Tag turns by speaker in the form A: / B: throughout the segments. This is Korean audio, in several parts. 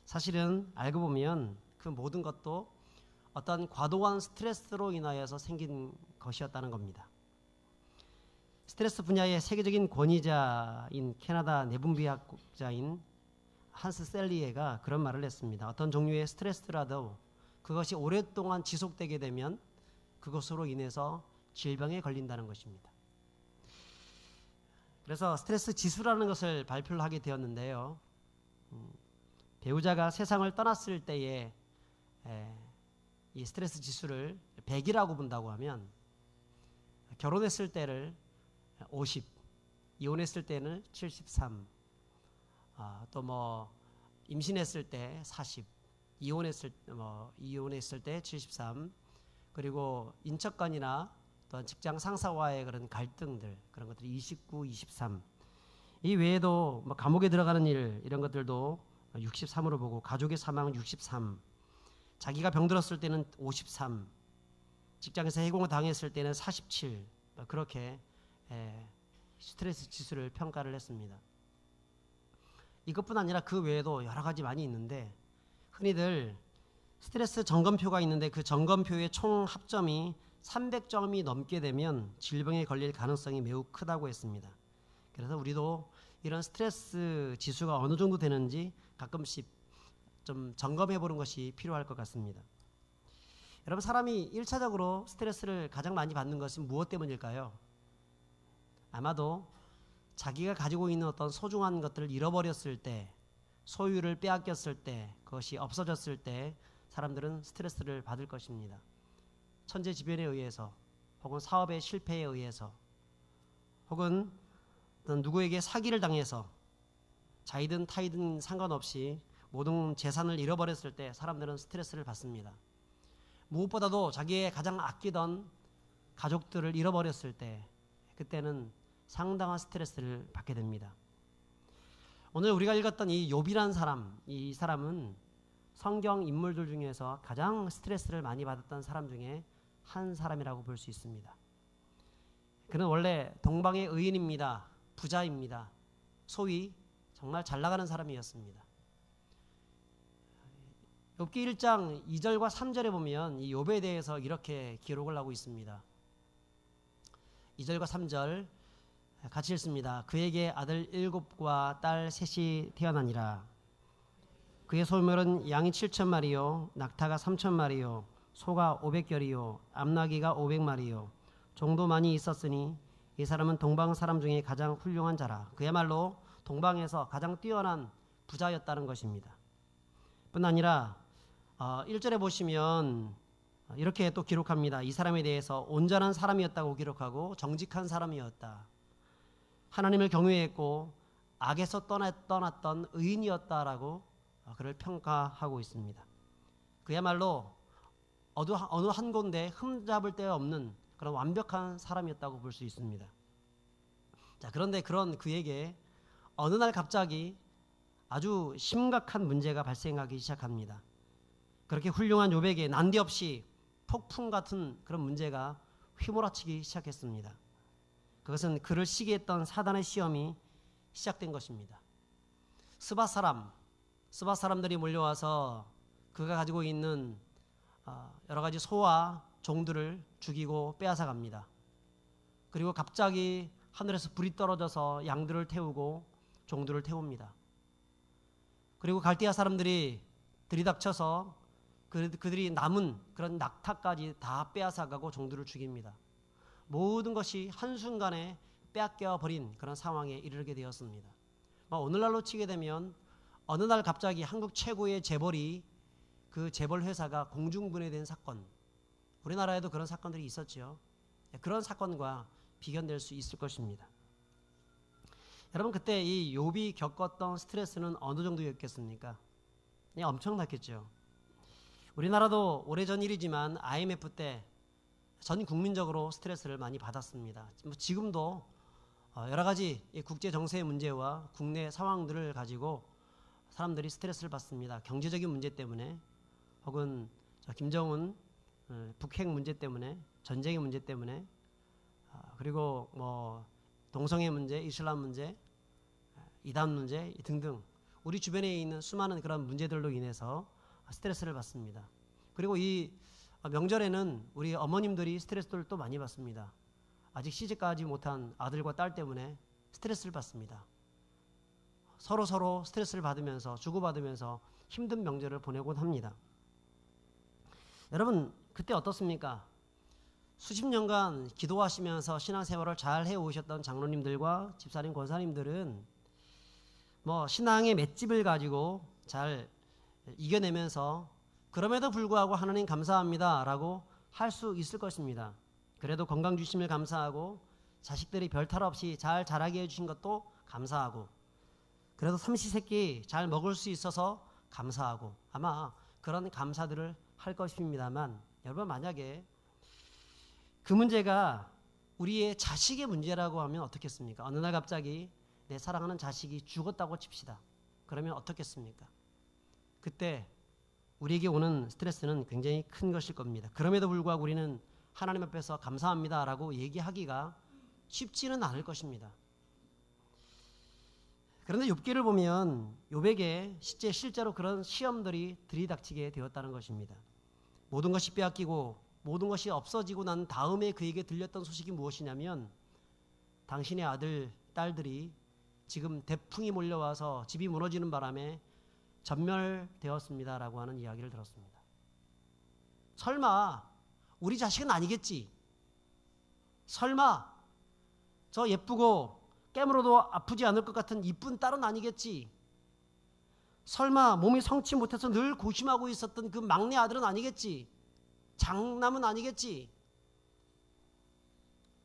A: 사실은 알고 보면 그 모든 것도 어떤 과도한 스트레스로 인하여서 생긴 것이었다는 겁니다. 스트레스 분야의 세계적인 권위자인 캐나다 내분비학자인 한스 셀리에가 그런 말을 했습니다. 어떤 종류의 스트레스라도 그것이 오랫동안 지속되게 되면 그것으로 인해서 질병에 걸린다는 것입니다. 그래서 스트레스 지수라는 것을 발표를 하게 되었는데요. 배우자가 세상을 떠났을 때에 이 스트레스 지수를 100이라고 본다고 하면 결혼했을 때를 50, 이혼했을 때는 73, 또 뭐 임신했을 때 40, 이혼했을 때 73, 그리고 인척관이나 또한 직장 상사와의 그런 갈등들, 그런 것들이 29, 23. 이 외에도 뭐 감옥에 들어가는 일, 이런 것들도 63으로 보고, 가족의 사망 63, 자기가 병들었을 때는 53, 직장에서 해고를 당했을 때는 47, 그렇게 스트레스 지수를 평가를 했습니다. 이것뿐 아니라 그 외에도 여러 가지 많이 있는데, 흔히들 스트레스 점검표가 있는데 그 점검표의 총 합점이 300점이 넘게 되면 질병에 걸릴 가능성이 매우 크다고 했습니다. 그래서 우리도 이런 스트레스 지수가 어느 정도 되는지 가끔씩 좀 점검해 보는 것이 필요할 것 같습니다. 여러분, 사람이 1차적으로 스트레스를 가장 많이 받는 것은 무엇 때문일까요? 아마도 자기가 가지고 있는 어떤 소중한 것들을 잃어버렸을 때, 소유를 빼앗겼을 때, 그것이 없어졌을 때 사람들은 스트레스를 받을 것입니다. 천재지변에 의해서, 혹은 사업의 실패에 의해서, 혹은 누구에게 사기를 당해서, 자이든 타이든 상관없이 모든 재산을 잃어버렸을 때 사람들은 스트레스를 받습니다. 무엇보다도 자기의 가장 아끼던 가족들을 잃어버렸을 때, 그때는 상당한 스트레스를 받게 됩니다. 오늘 우리가 읽었던 이 욥이라는 사람, 이 사람은 성경 인물들 중에서 가장 스트레스를 많이 받았던 사람 중에 한 사람이라고 볼 수 있습니다. 그는 원래 동방의 의인입니다. 부자입니다. 소위 정말 잘 나가는 사람이었습니다. 욥기 1장 2절과 3절에 보면 이 욥에 대해서 이렇게 기록을 하고 있습니다. 2절과 3절 같이 읽습니다. 그에게 아들 7과 딸 3이 태어나니라. 그의 소멸은 양이 7,000마리요, 낙타가 3,000마리요, 소가 500결이요, 암나귀가 500마리요, 종도 많이 있었으니 이 사람은 동방 사람 중에 가장 훌륭한 자라. 그야말로 동방에서 가장 뛰어난 부자였다는 것입니다. 뿐 아니라 1절에 보시면 이렇게 또 기록합니다. 이 사람에 대해서 온전한 사람이었다고 기록하고 정직한 사람이었다. 하나님을 경외했고 악에서 떠났던 의인이었다라고 그를 평가하고 있습니다. 그야말로 어느 한 곳에 흠잡을 데 없는 그런 완벽한 사람이었다고 볼 수 있습니다. 자, 그런데 그런 그에게 어느 날 갑자기 아주 심각한 문제가 발생하기 시작합니다. 그렇게 훌륭한 욥에게 난데없이 폭풍 같은 그런 문제가 휘몰아치기 시작했습니다. 그것은 그를 시기했던 사단의 시험이 시작된 것입니다. 스바 사람들이 몰려와서 그가 가지고 있는 여러 가지 소와 종들을 죽이고 빼앗아 갑니다. 그리고 갑자기 하늘에서 불이 떨어져서 양들을 태우고 종들을 태웁니다. 그리고 갈대아 사람들이 들이닥쳐서 그들이 남은 그런 낙타까지 다 빼앗아가고 종들을 죽입니다. 모든 것이 한순간에 빼앗겨버린 그런 상황에 이르게 되었습니다. 오늘날로 치게 되면 어느 날 갑자기 한국 최고의 재벌이 그 재벌 회사가 공중분해된 사건, 우리나라에도 그런 사건들이 있었죠. 그런 사건과 비견될 수 있을 것입니다. 여러분, 그때 이 욥이 겪었던 스트레스는 어느 정도였겠습니까? 엄청났겠죠. 우리나라도 오래전 일이지만 IMF 때 전 국민적으로 스트레스를 많이 받았습니다. 지금도 여러 가지 국제 정세의 문제와 국내 상황들을 가지고 사람들이 스트레스를 받습니다. 경제적인 문제 때문에, 혹은 김정은 북핵 문제 때문에, 전쟁의 문제 때문에, 그리고 동성애 문제, 이슬람 문제, 이단 문제 등등 우리 주변에 있는 수많은 그런 문제들로 인해서 스트레스를 받습니다. 그리고 이 명절에는 우리 어머님들이 스트레스를 또 많이 받습니다. 아직 시집가지 못한 아들과 딸 때문에 스트레스를 받습니다. 서로 스트레스를 받으면서 주고받으면서 힘든 명절을 보내곤 합니다. 여러분, 그때 어떻습니까? 수십 년간 기도하시면서 신앙생활을 잘 해오셨던 장로님들과 집사님, 권사님들은 신앙의 맷집을 가지고 잘 이겨내면서 그럼에도 불구하고 하나님 감사합니다 라고 할 수 있을 것입니다. 그래도 건강 주심을 감사하고 자식들이 별탈 없이 잘 자라게 해주신 것도 감사하고 그래도 삼시세끼 잘 먹을 수 있어서 감사하고 아마 그런 감사들을 할 것입니다만 여러분, 만약에 그 문제가 우리의 자식의 문제라고 하면 어떻겠습니까? 어느 날 갑자기 내 사랑하는 자식이 죽었다고 칩시다. 그러면 어떻겠습니까? 그때 우리에게 오는 스트레스는 굉장히 큰 것일 겁니다. 그럼에도 불구하고 우리는 하나님 앞에서 감사합니다라고 얘기하기가 쉽지는 않을 것입니다. 그런데 욥기를 보면 욥에게 실제로 그런 시험들이 들이닥치게 되었다는 것입니다. 모든 것이 빼앗기고 모든 것이 없어지고 난 다음에 그에게 들렸던 소식이 무엇이냐면 당신의 아들, 딸들이 지금 대풍이 몰려와서 집이 무너지는 바람에 전멸되었습니다라고 하는 이야기를 들었습니다. 설마 우리 자식은 아니겠지? 설마 저 예쁘고 깨물어도 아프지 않을 것 같은 이쁜 딸은 아니겠지? 설마 몸이 성치 못해서 늘 고심하고 있었던 그 막내 아들은 아니겠지? 장남은 아니겠지?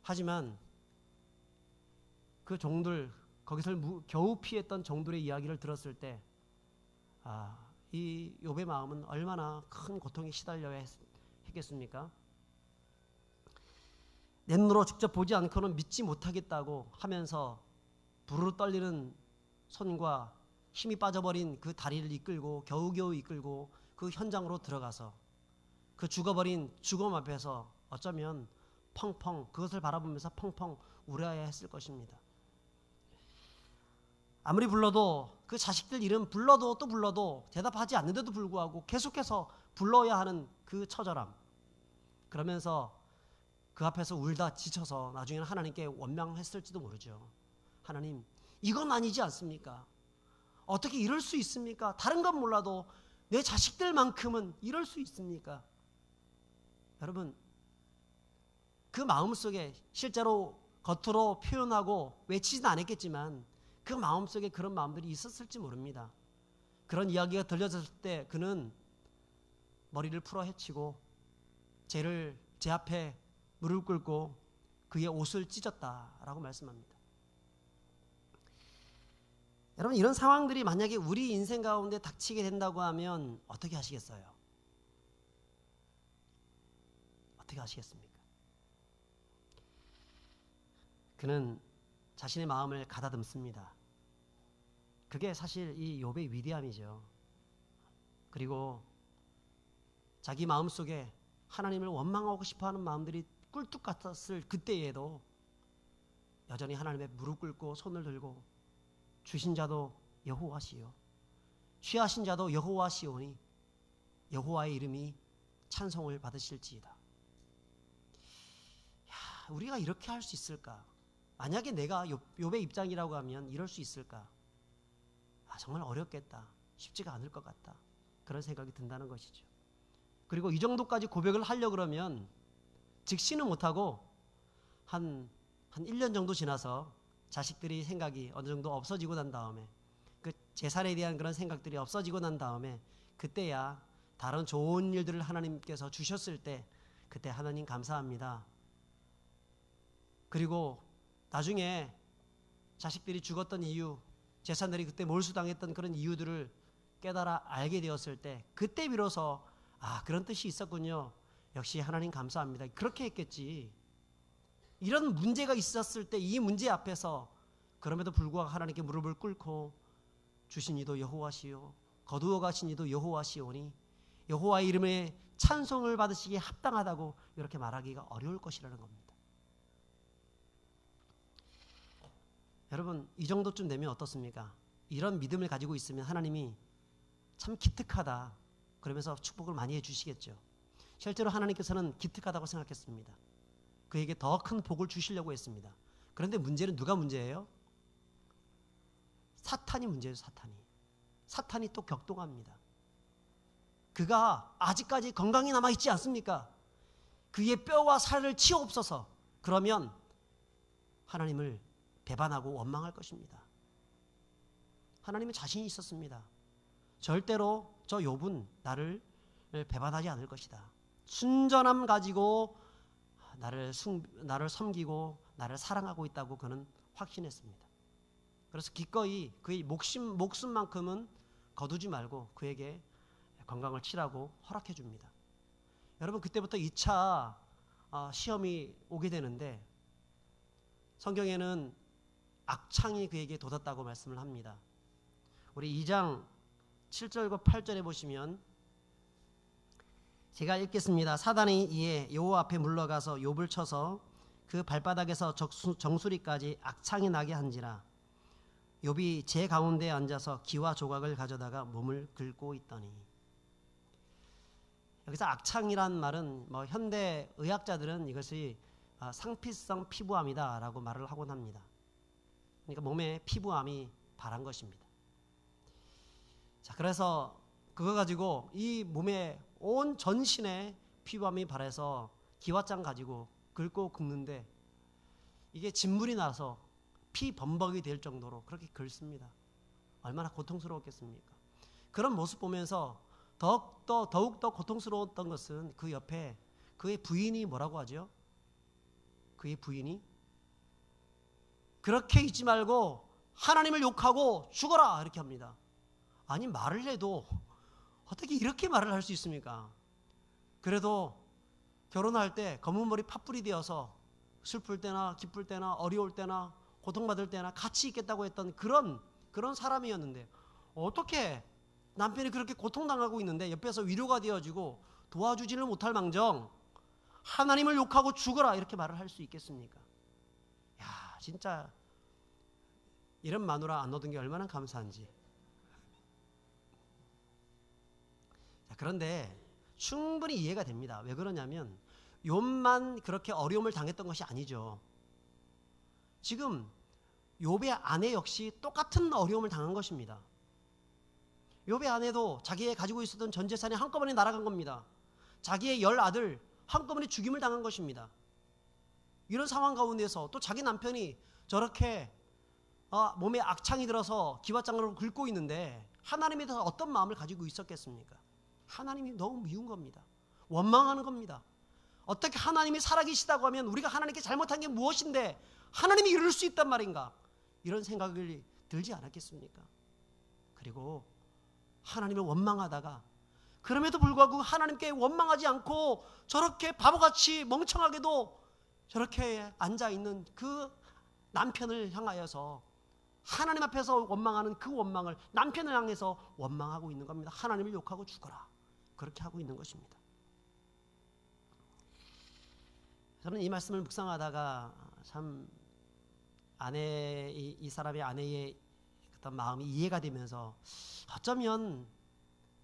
A: 하지만 그 종들, 거기서 겨우 피했던 종들의 이야기를 들었을 때 이 욥의 마음은 얼마나 큰 고통에 시달려야 했겠습니까? 내 눈으로 직접 보지 않고는 믿지 못하겠다고 하면서 부르르 떨리는 손과 힘이 빠져버린 그 다리를 이끌고 겨우겨우 이끌고 그 현장으로 들어가서 그 죽어버린 죽음 앞에서 어쩌면 펑펑 그것을 바라보면서 펑펑 울어야 했을 것입니다. 아무리 불러도 그 자식들 이름 불러도 또 불러도 대답하지 않는데도 불구하고 계속해서 불러야 하는 그 처절함, 그러면서 그 앞에서 울다 지쳐서 나중에는 하나님께 원망했을지도 모르죠. 하나님, 이건 아니지 않습니까? 어떻게 이럴 수 있습니까? 다른 건 몰라도 내 자식들만큼은 이럴 수 있습니까? 여러분, 그 마음속에 실제로 겉으로 표현하고 외치지는 않았겠지만 그 마음속에 그런 마음들이 있었을지 모릅니다. 그런 이야기가 들려졌을 때 그는 머리를 풀어 헤치고 제 앞에 무릎 꿇고 그의 옷을 찢었다라고 말씀합니다. 여러분, 이런 상황들이 만약에 우리 인생 가운데 닥치게 된다고 하면 어떻게 하시겠어요? 어떻게 하시겠습니까? 그는 자신의 마음을 가다듬습니다. 그게 사실 이 욥의 위대함이죠. 그리고 자기 마음속에 하나님을 원망하고 싶어하는 마음들이 꿀뚝 같았을 그때에도 여전히 하나님의 무릎 꿇고 손을 들고 주신 자도 여호와시요 취하신 자도 여호와시오니 여호와의 이름이 찬송을 받으실지이다. 우리가 이렇게 할 수 있을까? 만약에 내가 욥의 입장이라고 하면 이럴 수 있을까? 정말 어렵겠다. 쉽지가 않을 것 같다. 그런 생각이 든다는 것이죠. 그리고 이 정도까지 고백을 하려고 그러면 즉시는 못하고 한 1년 정도 지나서 자식들이 생각이 어느 정도 없어지고 난 다음에 그 재산에 대한 그런 생각들이 없어지고 난 다음에 그때야 다른 좋은 일들을 하나님께서 주셨을 때 그때 하나님 감사합니다. 그리고 나중에 자식들이 죽었던 이유, 재산들이 그때 몰수당했던 그런 이유들을 깨달아 알게 되었을 때 그때 비로소 그런 뜻이 있었군요. 역시 하나님 감사합니다. 그렇게 했겠지. 이런 문제가 있었을 때 이 문제 앞에서 그럼에도 불구하고 하나님께 무릎을 꿇고 주신 이도 여호와시요 거두어 가신 이도 여호와시오니 여호와의 이름에 찬송을 받으시기에 합당하다고 이렇게 말하기가 어려울 것이라는 겁니다. 여러분, 이 정도쯤 되면 어떻습니까? 이런 믿음을 가지고 있으면 하나님이 참 기특하다 그러면서 축복을 많이 해주시겠죠. 실제로 하나님께서는 기특하다고 생각했습니다. 그에게 더 큰 복을 주시려고 했습니다. 그런데 문제는 누가 문제예요? 사탄이 문제예요. 사탄이 또 격동합니다. 그가 아직까지 건강히 남아있지 않습니까? 그의 뼈와 살을 치옵소서. 그러면 하나님을 배반하고 원망할 것입니다. 하나님은 자신이 있었습니다. 절대로 저 욥은 나를 배반하지 않을 것이다. 순전함 가지고 나를 섬기고 나를 사랑하고 있다고 그는 확신했습니다. 그래서 기꺼이 그의 목숨만큼은 거두지 말고 그에게 건강을 치라고 허락해 줍니다. 여러분, 그때부터 2차 시험이 오게 되는데 성경에는 악창이 그에게 돋았다고 말씀을 합니다. 우리 2장 7절과 8절에 보시면 제가 읽겠습니다. 사단이 이에 여호와 앞에 물러가서 욥을 쳐서 그 발바닥에서 정수리까지 악창이 나게 한지라. 욥이 제 가운데에 앉아서 기와 조각을 가져다가 몸을 긁고 있더니. 여기서 악창이란 말은 현대 의학자들은 이것이 상피성 피부암이다라고 말을 하곤 합니다. 그러니까 몸에 피부암이 발한 것입니다. 자, 그래서 그거 가지고 이 몸에 온 전신에 피부암이 발해서 기와장 가지고 긁고 긁는데 이게 진물이 나서 피 범벅이 될 정도로 그렇게 긁습니다. 얼마나 고통스러웠겠습니까? 그런 모습 보면서 더욱더 고통스러웠던 것은 그 옆에 그의 부인이 뭐라고 하죠? 그의 부인이 그렇게 있지 말고 하나님을 욕하고 죽어라 이렇게 합니다. 아니, 말을 해도 어떻게 이렇게 말을 할 수 있습니까? 그래도 결혼할 때 검은 머리 팥불이 되어서 슬플 때나 기쁠 때나 어려울 때나 고통받을 때나 같이 있겠다고 했던 그런 사람이었는데 어떻게 남편이 그렇게 고통당하고 있는데 옆에서 위로가 되어지고 도와주지를 못할 망정 하나님을 욕하고 죽어라 이렇게 말을 할 수 있겠습니까? 야, 진짜 이런 마누라 안 얻은 게 얼마나 감사한지. 자, 그런데 충분히 이해가 됩니다. 왜 그러냐면 욥만 그렇게 어려움을 당했던 것이 아니죠. 지금 욥의 아내 역시 똑같은 어려움을 당한 것입니다. 욥의 아내도 자기의 가지고 있었던 전 재산이 한꺼번에 날아간 겁니다. 자기의 10아들 한꺼번에 죽임을 당한 것입니다. 이런 상황 가운데서 또 자기 남편이 저렇게 몸에 악창이 들어서 기와장으로 긁고 있는데 하나님에 대해서 어떤 마음을 가지고 있었겠습니까? 하나님이 너무 미운 겁니다. 원망하는 겁니다. 어떻게 하나님이 살아계시다고 하면 우리가 하나님께 잘못한 게 무엇인데 하나님이 이럴 수 있단 말인가? 이런 생각이 들지 않았겠습니까? 그리고 하나님을 원망하다가 그럼에도 불구하고 하나님께 원망하지 않고 저렇게 바보같이 멍청하게도 저렇게 앉아있는 그 남편을 향하여서 하나님 앞에서 원망하는 그 원망을 남편을 향해서 원망하고 있는 겁니다. 하나님을 욕하고 죽어라. 그렇게 하고 있는 것입니다. 저는 이 말씀을 묵상하다가 참 이 사람의 아내의 어떤 마음이 이해가 되면서 어쩌면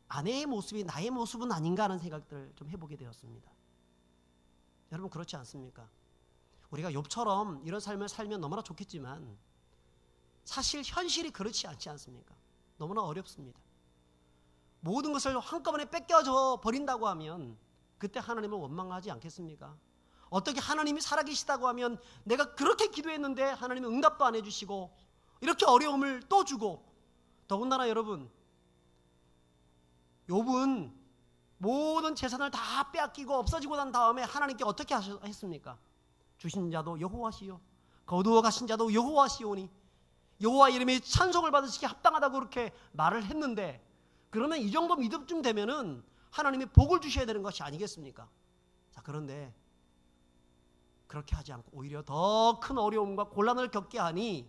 A: 아내의 모습이 나의 모습은 아닌가 하는 생각들을 좀 해보게 되었습니다. 여러분, 그렇지 않습니까? 우리가 욥처럼 이런 삶을 살면 너무나 좋겠지만 사실 현실이 그렇지 않지 않습니까? 너무나 어렵습니다. 모든 것을 한꺼번에 뺏겨져 버린다고 하면 그때 하나님을 원망하지 않겠습니까? 어떻게 하나님이 살아계시다고 하면 내가 그렇게 기도했는데 하나님이 응답도 안 해주시고 이렇게 어려움을 또 주고, 더군다나 여러분, 욥은 모든 재산을 다 빼앗기고 없어지고 난 다음에 하나님께 어떻게 했습니까? 주신 자도 여호와시요 거두어 가신 자도 여호와시오니 여호와 이름이 찬송을 받으시기 합당하다고 그렇게 말을 했는데, 그러면 이 정도 믿음쯤 되면은 하나님이 복을 주셔야 되는 것이 아니겠습니까? 자, 그런데 그렇게 하지 않고 오히려 더 큰 어려움과 곤란을 겪게 하니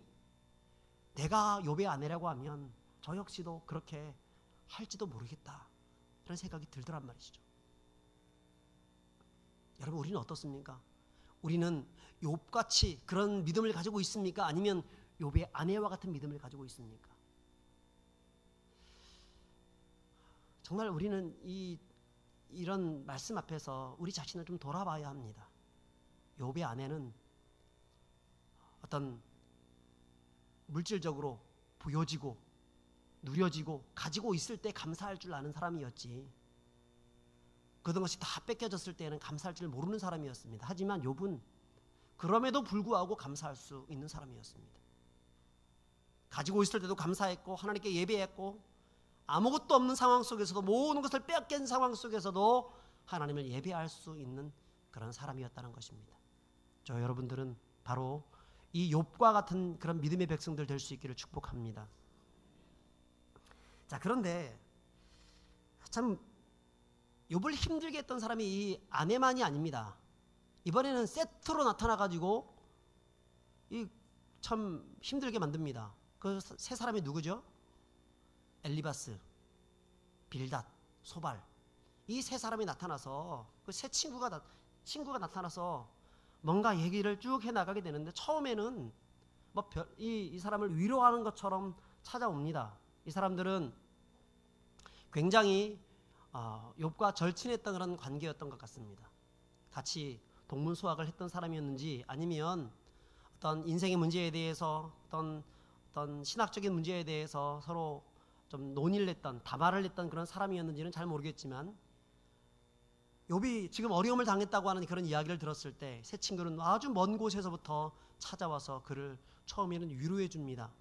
A: 내가 욥의 아내라고 하면 저 역시도 그렇게 할지도 모르겠다, 그런 생각이 들더란 말이죠. 여러분, 우리는 어떻습니까? 우리는 욥같이 그런 믿음을 가지고 있습니까? 아니면 욥의 아내와 같은 믿음을 가지고 있습니까? 정말 우리는 이런 말씀 앞에서 우리 자신을 좀 돌아봐야 합니다. 욥의 아내는 어떤 물질적으로 보여지고 누려지고 가지고 있을 때 감사할 줄 아는 사람이었지, 그런 것이 다 뺏겨졌을 때는 감사할 줄 모르는 사람이었습니다. 하지만 욥은 그럼에도 불구하고 감사할 수 있는 사람이었습니다. 가지고 있을 때도 감사했고 하나님께 예배했고, 아무것도 없는 상황 속에서도, 모든 것을 빼앗긴 상황 속에서도 하나님을 예배할 수 있는 그런 사람이었다는 것입니다. 저 여러분들은 바로 이 욥과 같은 그런 믿음의 백성들 될 수 있기를 축복합니다. 자, 그런데 참 욥을 힘들게 했던 사람이 이 아내만이 아닙니다. 이번에는 세트로 나타나가지고 참 힘들게 만듭니다. 그 세 사람이 누구죠? 엘리바스, 빌닷, 소발. 이 세 사람이 나타나서 그 세 친구가 나타나서 뭔가 얘기를 쭉 해나가게 되는데, 처음에는 이 사람을 위로하는 것처럼 찾아옵니다. 이 사람들은 굉장히 욥과 절친했던 그런 관계였던 것 같습니다. 같이 동문수학을 했던 사람이었는지, 아니면 어떤 인생의 문제에 대해서, 어떤 신학적인 문제에 대해서 서로 좀 논의를 했던, 담화를 했던 그런 사람이었는지는 잘 모르겠지만, 욥이 지금 어려움을 당했다고 하는 그런 이야기를 들었을 때 세 친구는 아주 먼 곳에서부터 찾아와서 그를 처음에는 위로해 줍니다.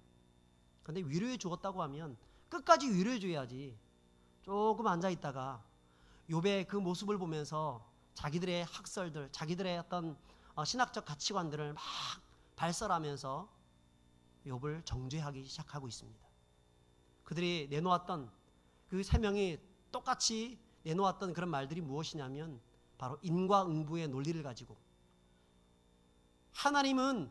A: 그런데 위로해 주었다고 하면 끝까지 위로해 줘야지, 조금 앉아 있다가 욥의 그 모습을 보면서 자기들의 학설들, 자기들의 어떤 신학적 가치관들을 막 발설하면서 욥을 정죄하기 시작하고 있습니다. 그들이 내놓았던, 그 세 명이 똑같이 내놓았던 그런 말들이 무엇이냐면 바로 인과응보의 논리를 가지고, 하나님은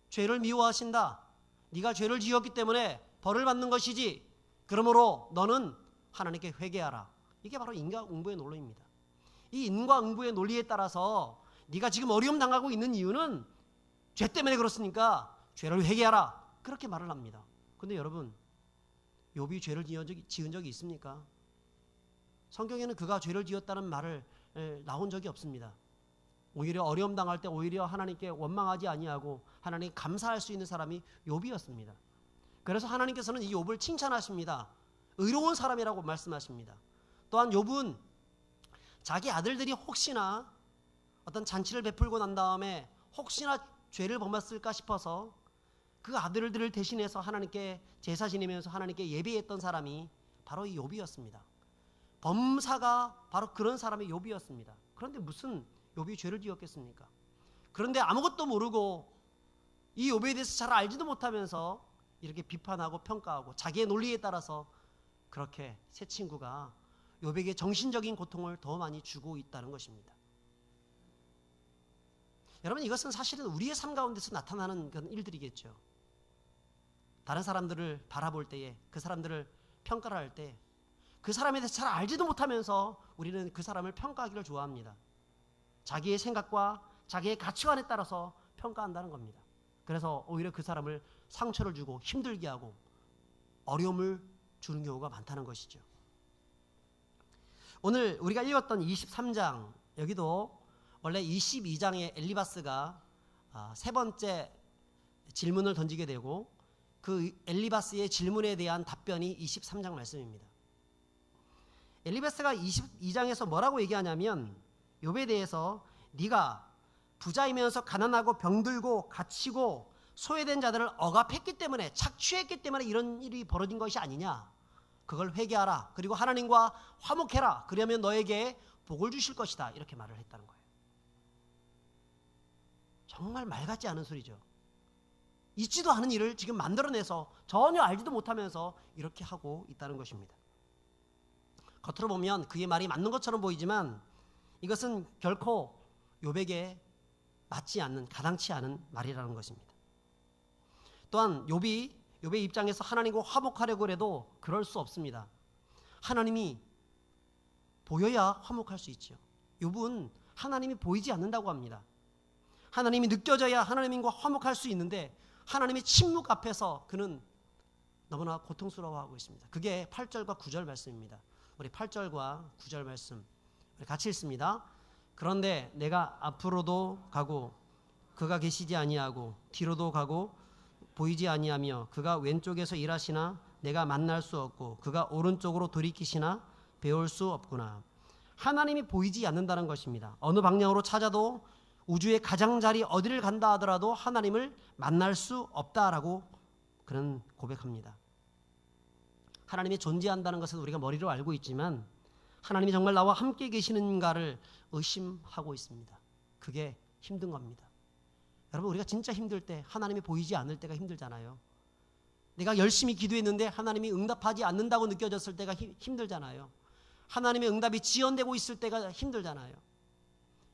A: 죄를 미워하신다. 네가 죄를 지었기 때문에 벌을 받는 것이지. 그러므로 너는 하나님께 회개하라. 이게 바로 인과응보의 논리입니다. 이 인과응보의 논리에 따라서 네가 지금 어려움 당하고 있는 이유는 죄 때문에 그렇으니까 죄를 회개하라. 그렇게 말을 합니다. 그런데 여러분, 욥이 죄를 지은 적이 있습니까? 성경에는 그가 죄를 지었다는 말을 나온 적이 없습니다. 오히려 어려움 당할 때 오히려 하나님께 원망하지 아니하고 하나님 감사할 수 있는 사람이 욥이었습니다. 그래서 하나님께서는 이 욥을 칭찬하십니다. 의로운 사람이라고 말씀하십니다. 또한 욥은 자기 아들들이 혹시나 어떤 잔치를 베풀고 난 다음에 혹시나 죄를 범했을까 싶어서 그 아들들을 대신해서 하나님께 제사 지내면서 하나님께 예배했던 사람이 바로 이 욥이었습니다. 범사가 바로 그런 사람이 욥이었습니다. 그런데 무슨 욥이 죄를 지었겠습니까? 그런데 아무것도 모르고 이 욥에 대해서 잘 알지도 못하면서 이렇게 비판하고 평가하고 자기의 논리에 따라서 그렇게 세 친구가 욥에게 정신적인 고통을 더 많이 주고 있다는 것입니다. 여러분, 이것은 사실은 우리의 삶 가운데서 나타나는 그런 일들이겠죠. 다른 사람들을 바라볼 때에, 그 사람들을 평가를 할 때 그 사람에 대해서 잘 알지도 못하면서 우리는 그 사람을 평가하기를 좋아합니다. 자기의 생각과 자기의 가치관에 따라서 평가한다는 겁니다. 그래서 오히려 그 사람을 상처를 주고 힘들게 하고 어려움을 주는 경우가 많다는 것이죠. 오늘 우리가 읽었던 23장, 여기도 원래 22장에 엘리바스가 세 번째 질문을 던지게 되고, 그 엘리바스의 질문에 대한 답변이 23장 말씀입니다. 엘리바스가 22장에서 뭐라고 얘기하냐면, 욥에 대해서 네가 부자이면서 가난하고 병들고 갇히고 소외된 자들을 억압했기 때문에, 착취했기 때문에 이런 일이 벌어진 것이 아니냐. 그걸 회개하라. 그리고 하나님과 화목해라. 그러면 너에게 복을 주실 것이다. 이렇게 말을 했다는 거예요. 정말 말 같지 않은 소리죠. 있지도 않은 일을 지금 만들어내서 전혀 알지도 못하면서 이렇게 하고 있다는 것입니다. 겉으로 보면 그의 말이 맞는 것처럼 보이지만 이것은 결코 욥에게 맞지 않는, 가당치 않은 말이라는 것입니다. 또한 욥의 입장에서 하나님과 화목하려고 해도 그럴 수 없습니다. 하나님이 보여야 화목할 수 있죠. 욥은 하나님이 보이지 않는다고 합니다. 하나님이 느껴져야 하나님과 화목할 수 있는데, 하나님의 침묵 앞에서 그는 너무나 고통스러워하고 있습니다. 그게 8절과 9절 말씀입니다. 우리 8절과 9절 말씀 우리 같이 읽습니다. 그런데 내가 앞으로도 가고 그가 계시지 아니하고 뒤로도 가고 보이지 아니하며 그가 왼쪽에서 일하시나 내가 만날 수 없고 그가 오른쪽으로 돌이키시나 배울 수 없구나. 하나님이 보이지 않는다는 것입니다. 어느 방향으로 찾아도 우주의 가장자리 어디를 간다 하더라도 하나님을 만날 수 없다라고 그는 고백합니다. 하나님이 존재한다는 것은 우리가 머리로 알고 있지만 하나님이 정말 나와 함께 계시는가를 의심하고 있습니다. 그게 힘든 겁니다. 여러분, 우리가 진짜 힘들 때 하나님이 보이지 않을 때가 힘들잖아요. 내가 열심히 기도했는데 하나님이 응답하지 않는다고 느껴졌을 때가 힘들잖아요. 하나님의 응답이 지연되고 있을 때가 힘들잖아요.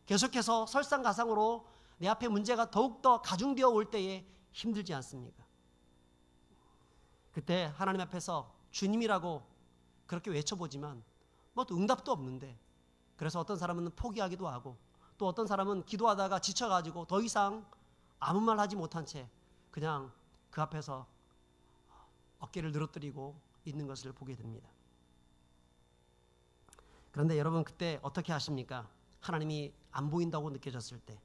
A: 계속해서 설상가상으로 내 앞에 문제가 더욱더 가중되어 올 때에 힘들지 않습니까? 그때 하나님 앞에서 주님이라고 그렇게 외쳐보지만 뭐 응답도 없는데, 그래서 어떤 사람은 포기하기도 하고 또 어떤 사람은 기도하다가 지쳐가지고 더 이상 아무 말 하지 못한 채 그냥 그 앞에서 어깨를 늘어뜨리고 있는 것을 보게 됩니다. 그런데 여러분, 그때 어떻게 하십니까? 하나님이 안 보인다고 느껴졌을 때,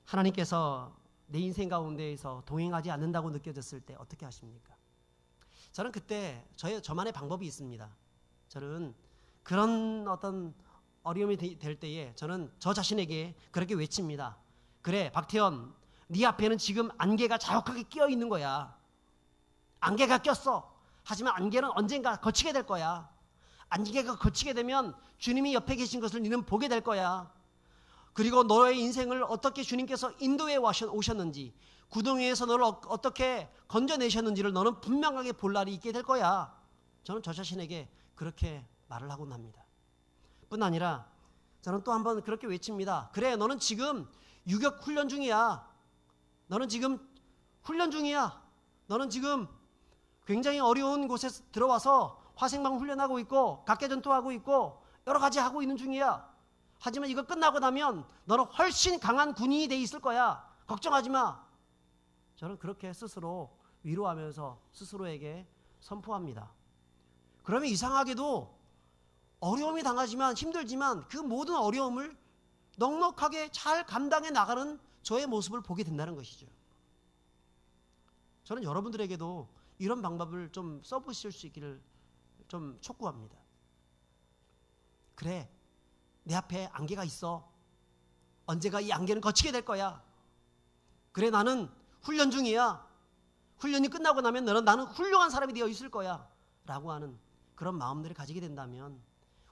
A: 하나님께서 내 인생 가운데에서 동행하지 않는다고 느껴졌을 때 어떻게 하십니까? 저는 그때 저만의 방법이 있습니다. 저는 그런 어떤 어려움이 될 때에 저는 저 자신에게 그렇게 외칩니다. 그래, 박태현, 네 앞에는 지금 안개가 자욱하게 끼어 있는 거야. 안개가 꼈어. 하지만 안개는 언젠가 거치게 될 거야. 안개가 거치게 되면 주님이 옆에 계신 것을 너는 보게 될 거야. 그리고 너의 인생을 어떻게 주님께서 인도해 오셨는지, 구덩이에서 너를 어떻게 건져내셨는지를 너는 분명하게 볼 날이 있게 될 거야. 저는 저 자신에게 그렇게 말을 하곤 합니다. 뿐 아니라 저는 또 한번 그렇게 외칩니다. 그래, 너는 지금 유격 훈련 중이야. 너는 지금 훈련 중이야. 너는 지금 굉장히 어려운 곳에 들어와서 화생방 훈련하고 있고 각개전투하고 있고 여러 가지 하고 있는 중이야. 하지만 이거 끝나고 나면 너는 훨씬 강한 군인이 돼 있을 거야. 걱정하지 마. 저는 그렇게 스스로 위로하면서 스스로에게 선포합니다. 그러면 이상하게도 어려움이 당하지만 힘들지만 그 모든 어려움을 넉넉하게 잘 감당해 나가는 저의 모습을 보게 된다는 것이죠. 저는 여러분들에게도 이런 방법을 좀 써보실 수 있기를 좀 촉구합니다. 그래, 내 앞에 안개가 있어. 언제가 이 안개는 거치게 될 거야. 그래, 나는 훈련 중이야. 훈련이 끝나고 나면 나는 훌륭한 사람이 되어 있을 거야. 라고 하는 그런 마음들을 가지게 된다면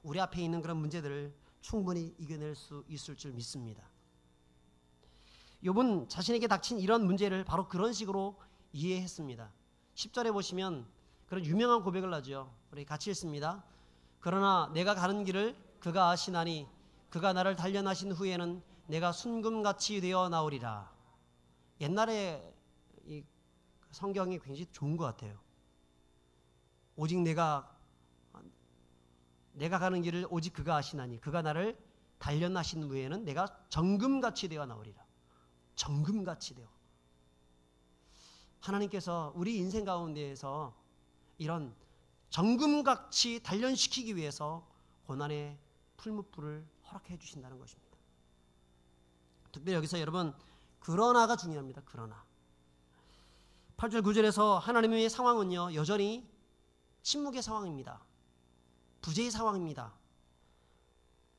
A: 우리 앞에 있는 그런 문제들을 충분히 이겨낼 수 있을 줄 믿습니다. 욥은 자신에게 닥친 이런 문제를 바로 그런 식으로 이해했습니다. 10절에 보시면 그런 유명한 고백을 하죠. 우리 같이 읽습니다. 그러나 내가 가는 길을 그가 아시나니 그가 나를 단련하신 후에는 내가 순금같이 되어 나오리라. 옛날에 이 성경이 굉장히 좋은 것 같아요. 오직 내가 가는 길을 오직 그가 아시나니 그가 나를 단련하신 후에는 내가 정금같이 되어 나오리라. 정금같이 되어. 하나님께서 우리 인생 가운데에서 이런 정금같이 단련시키기 위해서 고난의 풀무불을 허락해 주신다는 것입니다. 특별히 여기서 여러분, 그러나가 중요합니다. 그러나 8절 9절에서 하나님의 상황은요, 여전히 침묵의 상황입니다. 부재의 상황입니다.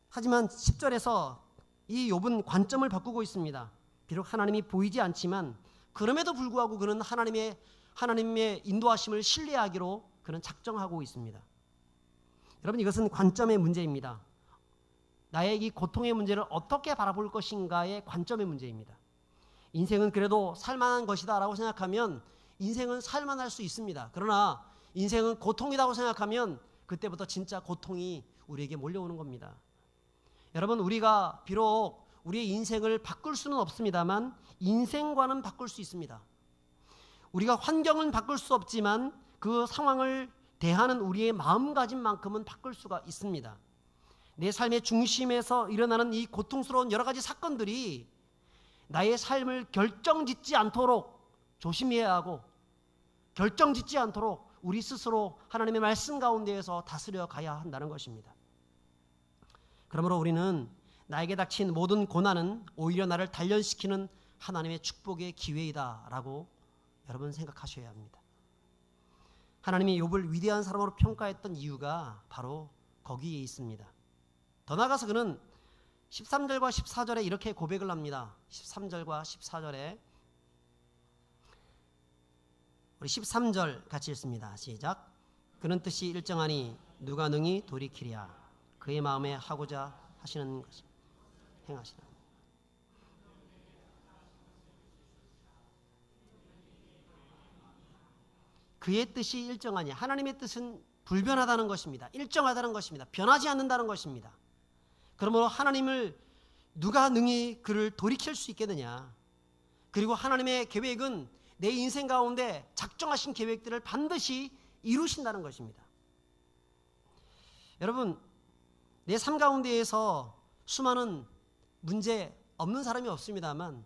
A: 하지만 10절에서 이 욥은 관점을 바꾸고 있습니다. 비록 하나님이 보이지 않지만 그럼에도 불구하고 그는 하나님의 인도하심을 신뢰하기로 그는 작정하고 있습니다. 여러분, 이것은 관점의 문제입니다. 나의 이 고통의 문제를 어떻게 바라볼 것인가의 관점의 문제입니다. 인생은 그래도 살만한 것이다 라고 생각하면 인생은 살만할 수 있습니다. 그러나 인생은 고통이라고 생각하면 그때부터 진짜 고통이 우리에게 몰려오는 겁니다. 여러분, 우리가 비록 우리의 인생을 바꿀 수는 없습니다만 인생관은 바꿀 수 있습니다. 우리가 환경은 바꿀 수 없지만 그 상황을 대하는 우리의 마음가짐만큼은 바꿀 수가 있습니다. 내 삶의 중심에서 일어나는 이 고통스러운 여러 가지 사건들이 나의 삶을 결정짓지 않도록 조심해야 하고 결정짓지 않도록 우리 스스로 하나님의 말씀 가운데에서 다스려 가야 한다는 것입니다. 그러므로 우리는 나에게 닥친 모든 고난은 오히려 나를 단련시키는 하나님의 축복의 기회이다라고 여러분 생각하셔야 합니다. 하나님이 욥을 위대한 사람으로 평가했던 이유가 바로 거기에 있습니다. 더 나아가서 그는 13절과 14절에 이렇게 고백을 합니다. 13절과 14절에 우리 13절 같이 읽습니다. 시작. 그는 뜻이 일정하니 누가 능히 돌이키랴. 그의 마음에 하고자 하시는 것이 행하시라. 그의 뜻이 일정하니 하나님의 뜻은 불변하다는 것입니다. 일정하다는 것입니다. 변하지 않는다는 것입니다. 그러므로 하나님을 누가 능히 그를 돌이킬 수 있겠느냐. 그리고 하나님의 계획은 내 인생 가운데 작정하신 계획들을 반드시 이루신다는 것입니다. 여러분, 내 삶 가운데에서 수많은 문제 없는 사람이 없습니다만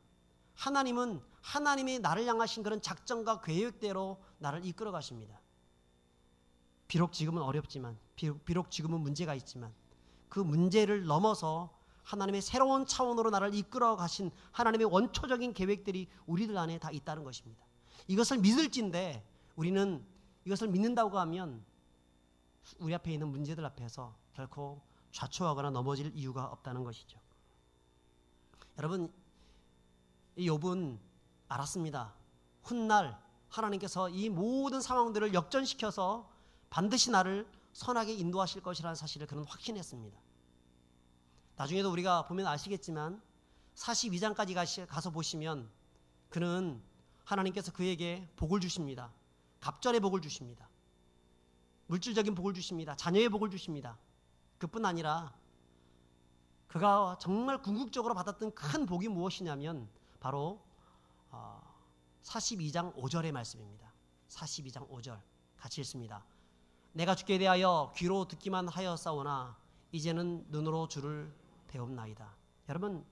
A: 하나님은 하나님이 나를 향하신 그런 작정과 계획대로 나를 이끌어 가십니다. 비록 지금은 어렵지만, 비록 지금은 문제가 있지만 그 문제를 넘어서 하나님의 새로운 차원으로 나를 이끌어 가신 하나님의 원초적인 계획들이 우리들 안에 다 있다는 것입니다. 이것을 믿을진데 우리는 이것을 믿는다고 하면 우리 앞에 있는 문제들 앞에서 결코 좌초하거나 넘어질 이유가 없다는 것이죠. 여러분, 이 욥은 알았습니다. 훗날 하나님께서 이 모든 상황들을 역전시켜서 반드시 나를 선하게 인도하실 것이라는 사실을 그는 확신했습니다. 나중에도 우리가 보면 아시겠지만 42장까지 가서 보시면 그는 하나님께서 그에게 복을 주십니다. 갑절의 복을 주십니다. 물질적인 복을 주십니다. 자녀의 복을 주십니다. 그뿐 아니라 그가 정말 궁극적으로 받았던 큰 복이 무엇이냐면 바로 42장 5절의 말씀입니다. 42장 5절 같이 읽습니다. 내가 주께 대하여 귀로 듣기만 하였사오나 이제는 눈으로 주를 배웁나이다. 여러분,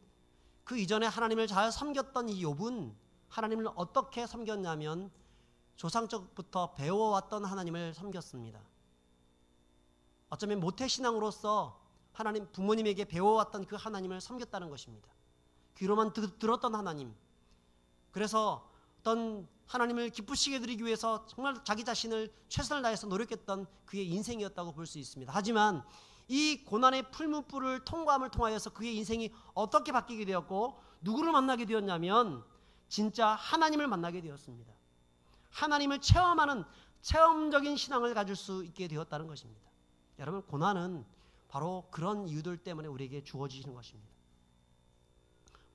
A: 그 이전에 하나님을 잘 섬겼던 이 욥은 하나님을 어떻게 섬겼냐면 조상적부터 배워왔던 하나님을 섬겼습니다. 어쩌면 모태신앙으로서 하나님 부모님에게 배워왔던 그 하나님을 섬겼다는 것입니다. 귀로만 들었던 하나님. 그래서 어떤 하나님을 기쁘시게 드리기 위해서 정말 자기 자신을 최선을 다해서 노력했던 그의 인생이었다고 볼 수 있습니다. 하지만 이 고난의 풀무불을 통과함을 통하여서 그의 인생이 어떻게 바뀌게 되었고 누구를 만나게 되었냐면 진짜 하나님을 만나게 되었습니다. 하나님을 체험하는 체험적인 신앙을 가질 수 있게 되었다는 것입니다. 여러분, 고난은 바로 그런 이유들 때문에 우리에게 주어지시는 것입니다.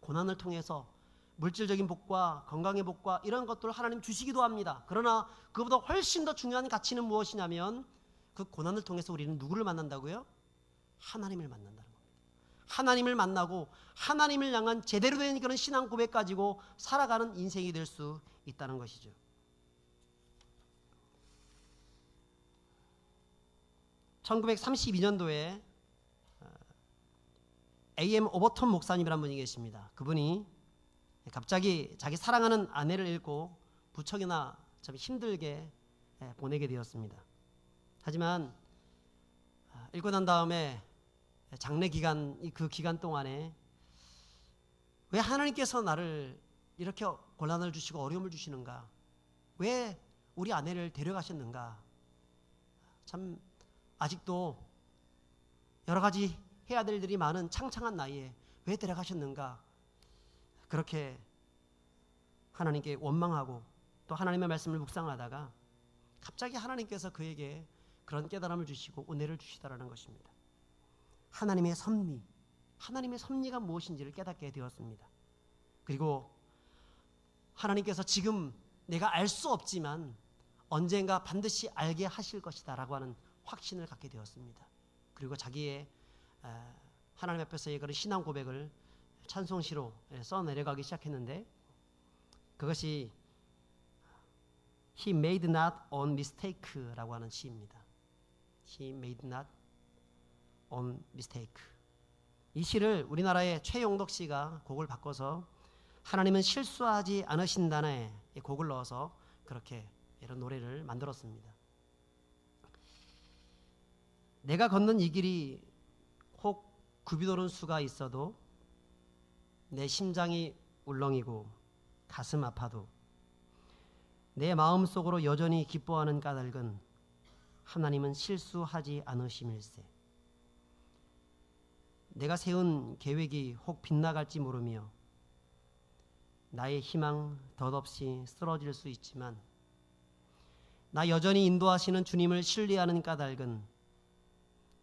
A: 고난을 통해서 물질적인 복과 건강의 복과 이런 것들을 하나님 주시기도 합니다. 그러나 그보다 훨씬 더 중요한 가치는 무엇이냐면 그 고난을 통해서 우리는 누구를 만난다고요? 하나님을 만난다는 겁니다. 하나님을 만나고 하나님을 향한 제대로 된 그런 신앙 고백 가지고 살아가는 인생이 될 수 있다는 것이죠. (1932년도에) A.M. 오버턴 목사님이라는 분이 계십니다. 그분이 갑자기 자기 사랑하는 아내를 잃고 부척이나 참 힘들게 보내게 되었습니다. 하지만 읽고 난 다음에 장례 기간, 그 기간 동안에 왜 하나님께서 나를 이렇게 곤란을 주시고 어려움을 주시는가? 왜 우리 아내를 데려가셨는가? 참 아직도 여러 가지 해야 될 일이 많은 창창한 나이에 왜 데려가셨는가? 그렇게 하나님께 원망하고 또 하나님의 말씀을 묵상하다가 갑자기 하나님께서 그에게 그런 깨달음을 주시고 은혜를 주시다라는 것입니다. 하나님의 섭리가 무엇인지를 깨닫게 되었습니다. 그리고 하나님께서 지금 내가 알 수 없지만 언젠가 반드시 알게 하실 것이다 라고 하는 확신을 갖게 되었습니다. 그리고 자기의 하나님 앞에서의 그런 신앙 고백을 찬송시로 써내려가기 시작했는데 그것이 He made not on mistake라고 하는 시입니다. He made not on mistake. 이 시를 우리나라의 최용덕 씨가 곡을 바꿔서 하나님은 실수하지 않으신다네 곡을 넣어서 그렇게 이런 노래를 만들었습니다. 내가 걷는 이 길이 혹 굽이 도는 수가 있어도 내 심장이 울렁이고 가슴 아파도 내 마음속으로 여전히 기뻐하는 까닭은 하나님은 실수하지 않으심일세. 내가 세운 계획이 혹 빗나갈지 모르며 나의 희망 덧없이 쓰러질 수 있지만 나 여전히 인도하시는 주님을 신뢰하는 까닭은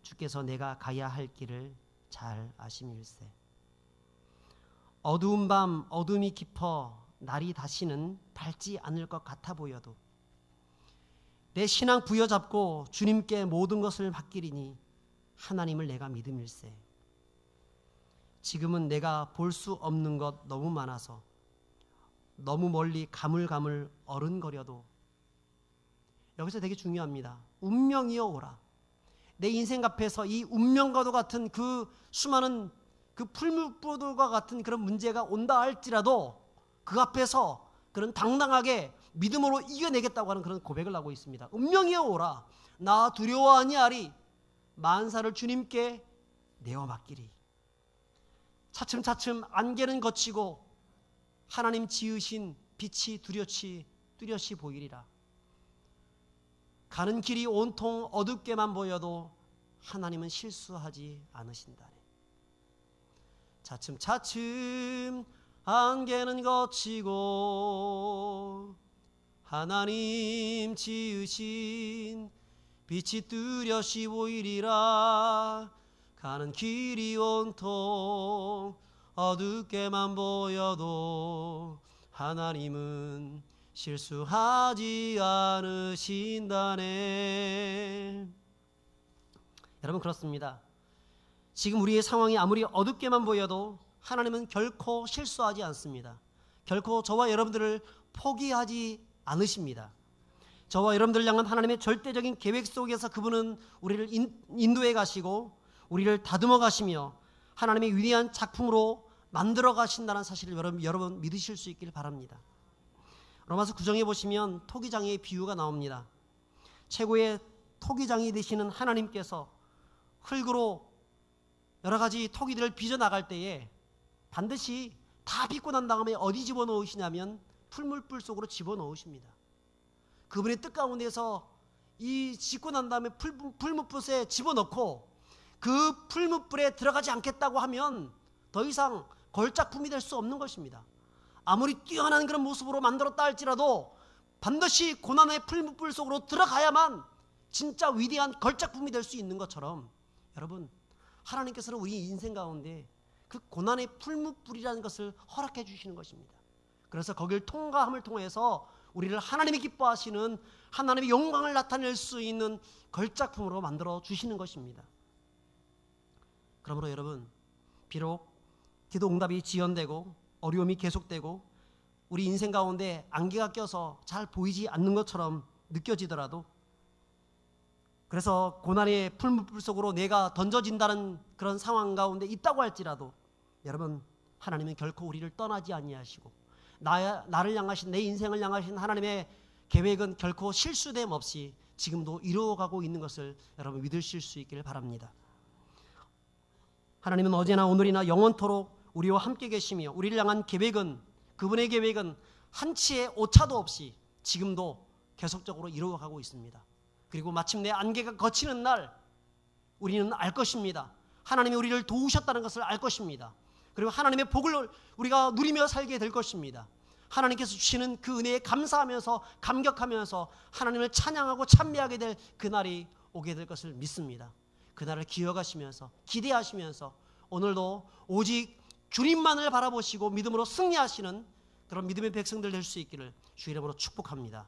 A: 주께서 내가 가야 할 길을 잘 아심일세. 어두운 밤 어둠이 깊어 날이 다시는 밝지 않을 것 같아 보여도 내 신앙 부여잡고 주님께 모든 것을 맡기리니 하나님을 내가 믿음일세. 지금은 내가 볼 수 없는 것 너무 많아서 너무 멀리 가물가물 어른거려도 여기서 되게 중요합니다. 운명이여 오라. 내 인생 앞에서 이 운명과도 같은 그 수많은 그 풀무불과 같은 그런 문제가 온다 할지라도 그 앞에서 그런 당당하게 믿음으로 이겨내겠다고 하는 그런 고백을 하고 있습니다. 운명이여 오라. 나 두려워 아니하리. 만사를 주님께 내어 맡기리. 차츰차츰 안개는 거치고 하나님 지으신 빛이 뚜렷이 보이리라. 가는 길이 온통 어둡게만 보여도 하나님은 실수하지 않으신다네. 차츰차츰 안개는 거치고 하나님 지으신 빛이 뚜렷이 보이리라. 가는 길이 온통 어둡게만 보여도 하나님은 실수하지 않으신다네. 여러분, 그렇습니다. 지금 우리의 상황이 아무리 어둡게만 보여도 하나님은 결코 실수하지 않습니다. 결코 저와 여러분들을 포기하지 않으십니다. 저와 여러분들을 향한 하나님의 절대적인 계획 속에서 그분은 우리를 인도해 가시고 우리를 다듬어 가시며 하나님의 위대한 작품으로 만들어 가신다는 사실을 여러분 믿으실 수 있길 바랍니다. 로마서 9장에 보시면 토기장의 비유가 나옵니다. 최고의 토기장이 되시는 하나님께서 흙으로 여러 가지 토기들을 빚어나갈 때에 반드시 다 빚고 난 다음에 어디 집어넣으시냐면 풀물불 속으로 집어넣으십니다. 그분의 뜻 가운데서 이 짓고 난 다음에 풀무불에 집어넣고 그 풀무불에 들어가지 않겠다고 하면 더 이상 걸작품이 될 수 없는 것입니다. 아무리 뛰어난 그런 모습으로 만들었다 할지라도 반드시 고난의 풀무불 속으로 들어가야만 진짜 위대한 걸작품이 될 수 있는 것처럼 여러분, 하나님께서는 우리 인생 가운데 그 고난의 풀무불이라는 것을 허락해 주시는 것입니다. 그래서 거길 통과함을 통해서 우리를 하나님이 기뻐하시는 하나님의 영광을 나타낼 수 있는 걸작품으로 만들어 주시는 것입니다. 그러므로 여러분, 비록 기도 응답이 지연되고 어려움이 계속되고 우리 인생 가운데 안개가 껴서 잘 보이지 않는 것처럼 느껴지더라도, 그래서 고난의 풀무불 속으로 내가 던져진다는 그런 상황 가운데 있다고 할지라도 여러분, 하나님은 결코 우리를 떠나지 아니하시고 나를 향하신, 내 인생을 향하신 하나님의 계획은 결코 실수됨 없이 지금도 이루어가고 있는 것을 여러분 믿으실 수 있기를 바랍니다. 하나님은 어제나 오늘이나 영원토록 우리와 함께 계시며 우리를 향한 계획은, 그분의 계획은 한치의 오차도 없이 지금도 계속적으로 이루어가고 있습니다. 그리고 마침내 안개가 거치는 날 우리는 알 것입니다. 하나님이 우리를 도우셨다는 것을 알 것입니다. 그리고 하나님의 복을 우리가 누리며 살게 될 것입니다. 하나님께서 주시는 그 은혜에 감사하면서 감격하면서 하나님을 찬양하고 찬미하게 될 그날이 오게 될 것을 믿습니다. 그날을 기억하시면서 기대하시면서 오늘도 오직 주님만을 바라보시고 믿음으로 승리하시는 그런 믿음의 백성들 될 수 있기를 주 이름으로 축복합니다.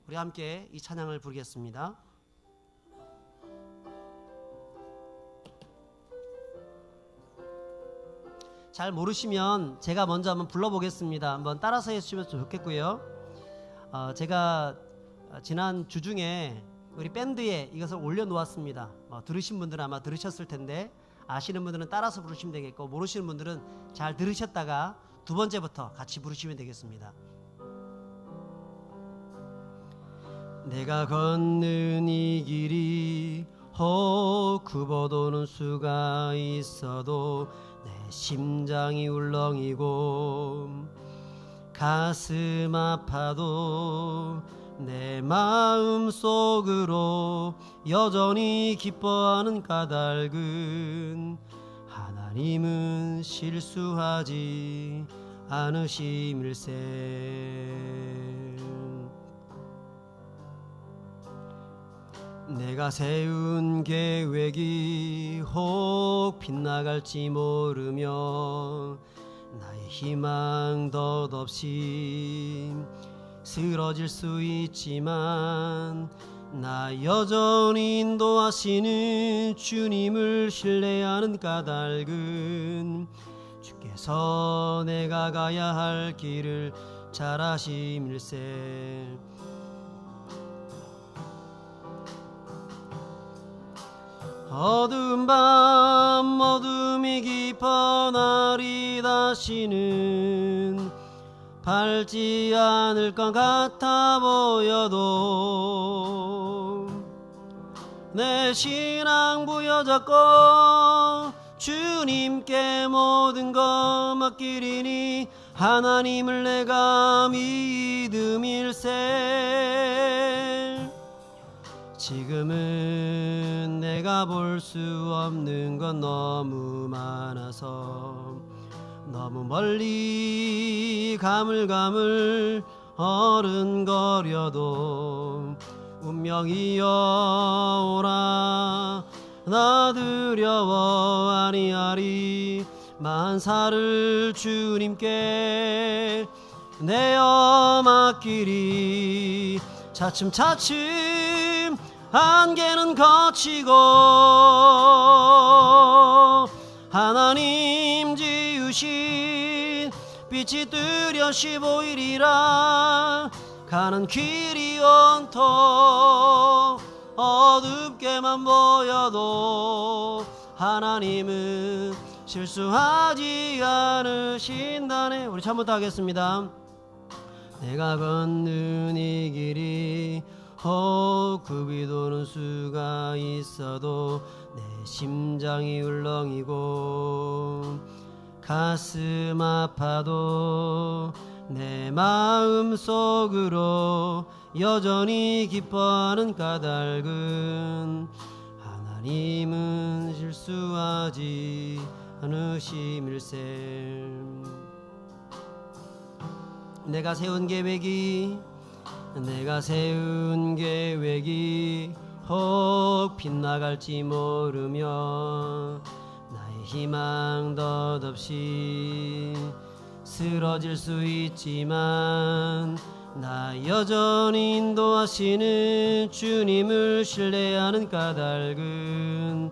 A: 우리 함께 이 찬양을 부르겠습니다. 잘 모르시면 제가 먼저 한번 불러보겠습니다. 한번 따라서 해주시면 좋겠고요. 제가 지난 주 중에 우리 밴드에 이것을 올려놓았습니다. 들으신 분들은 아마 들으셨을 텐데 아시는 분들은 따라서 부르시면 되겠고, 모르시는 분들은 잘 들으셨다가 두 번째부터 같이 부르시면 되겠습니다. 내가 걷는 이 길이 굽어도는 수가 있어도 내 심장이 울렁이고 가슴 아파도 내 마음 속으로 여전히 기뻐하는 까닭은 하나님은 실수하지 않으심일세. 내가 세운 계획이 혹 빗나갈지 모르며 나의 희망 덧없이 쓰러질 수 있지만 나 여전히 인도하시는 주님을 신뢰하는 까닭은 주께서 내가 가야 할 길을 잘 아심일세. 어두운 밤 어둠이 깊어 날이 다시는 밝지 않을 것 같아 보여도 내 신앙 부여잡고 주님께 모든 것 맡기리니 하나님을 내가 믿음일세. 지금은 내가 볼 수 없는 건 너무 많아서 너무 멀리 가물가물 어른거려도 운명이여 오라 나 두려워 아니하리. 만사를 주님께 내어 맡기리. 차츰차츰 안개는 거치고 하나님 지으신 빛이 뚜렷이 보이리라. 가는 길이 온통 어둡게만 보여도 하나님은 실수하지 않으신다네. 우리 처음부터 하겠습니다. 내가 걷는 이 길이 굽이 도는 수가 있어도 내 심장이 울렁이고 가슴 아파도 내 마음 속으로 여전히 기뻐하는 까닭은 하나님은 실수하지 않으심일세. 내가 세운 계획이 혹 빗나갈지 모르며 나의 희망 덧없이 쓰러질 수 있지만 나 여전히 인도하시는 주님을 신뢰하는 까닭은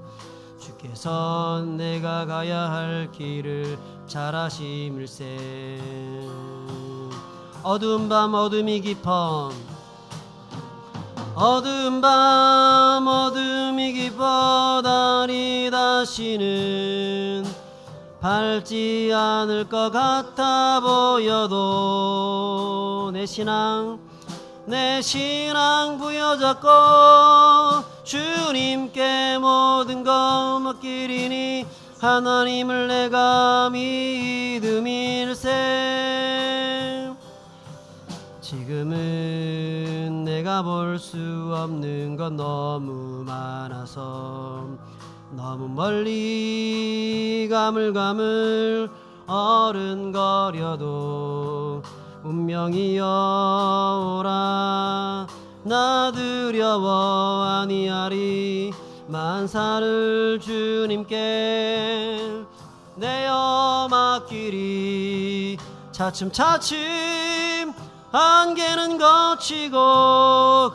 A: 주께서 내가 가야 할 길을 잘 아심일세. 어두운 밤 어둠이 깊어 달이 다시는 밝지 않을 것 같아 보여도 내 신앙 부여잡고 주님께 모든 것 맡기리니 하나님을 내가 믿음일세. 지금은 내가 볼 수 없는 건 너무 많아서 너무 멀리 가물가물 어른거려도 운명이여 오라 나 두려워 아니하리. 만사를 주님께 내어 맡기리. 차츰차츰 안개는 거치고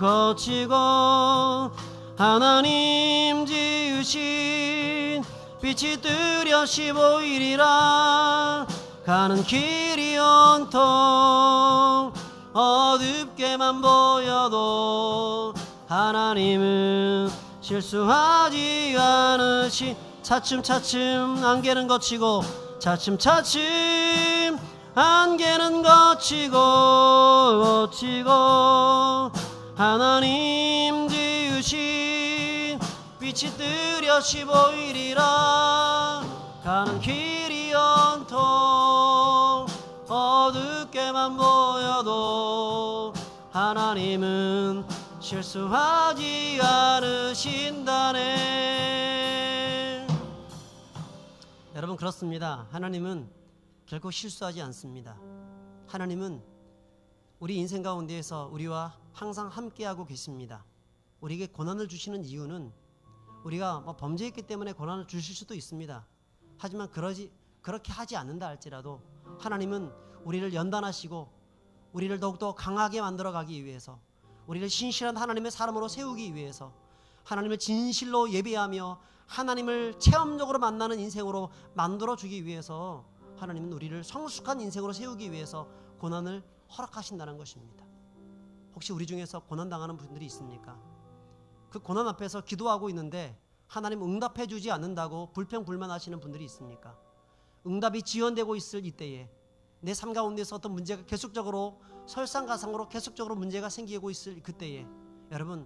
A: 하나님 지으신 빛이 뚜렷이 보이리라. 가는 길이 온통 어둡게만 보여도 하나님은 실수하지 않으시. 차츰차츰 안개는 거치고 차츰차츰 안개는 거치고 하나님 지으신 빛이 뚜렷이 보이리라. 가는 길이 온통 어둡게만 보여도 하나님은 실수하지 않으신다네. 여러분, 그렇습니다. 하나님은 결코 실수하지 않습니다. 하나님은 우리 인생 가운데에서 우리와 항상 함께하고 계십니다. 우리에게 고난을 주시는 이유는 우리가 범죄했기 때문에 고난을 주실 수도 있습니다. 하지만 그렇게 하지 않는다 할지라도 하나님은 우리를 연단하시고 우리를 더욱더 강하게 만들어가기 위해서, 우리를 신실한 하나님의 사람으로 세우기 위해서, 하나님을 진실로 예배하며 하나님을 체험적으로 만나는 인생으로 만들어주기 위해서 하나님은 우리를 성숙한 인생으로 세우기 위해서 고난을 허락하신다는 것입니다. 혹시 우리 중에서 고난당하는 분들이 있습니까? 그 고난 앞에서 기도하고 있는데 하나님 응답해 주지 않는다고 불평불만하시는 분들이 있습니까? 응답이 지연되고 있을 이때에 내 삶 가운데서 어떤 문제가 계속적으로 설상가상으로 계속적으로 문제가 생기고 있을 그때에 여러분,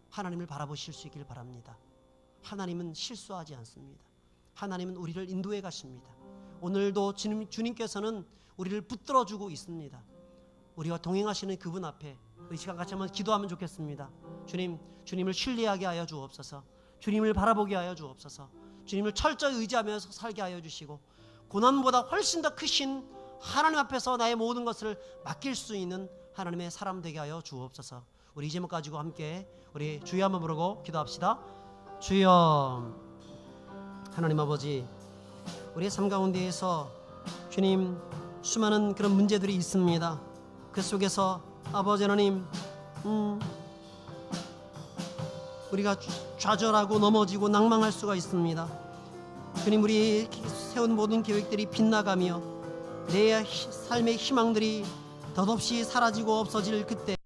A: 하나님을 바라보실 수 있길 바랍니다. 하나님은 실수하지 않습니다. 하나님은 우리를 인도해 가십니다. 오늘도 주님께서는 우리를 붙들어주고 있습니다. 우리와 동행하시는 그분 앞에 이 시간 같이 한번 기도하면 좋겠습니다. 주님을 신뢰하게 하여 주옵소서. 주님을 바라보게 하여 주옵소서. 주님을 철저히 의지하면서 살게 하여 주시고, 고난보다 훨씬 더 크신 하나님 앞에서 나의 모든 것을 맡길 수 있는 하나님의 사람 되게 하여 주옵소서. 우리 이 제목 가지고 함께 우리 주여 한번 부르고 기도합시다. 주여, 하나님 아버지, 우리의 삶 가운데에서 주님, 수많은 그런 문제들이 있습니다. 그 속에서 아버지 하나님, 우리가 좌절하고 넘어지고 낭망할 수가 있습니다. 주님, 우리 세운 모든 계획들이 빗나가며 내 삶의 희망들이 덧없이 사라지고 없어질 그때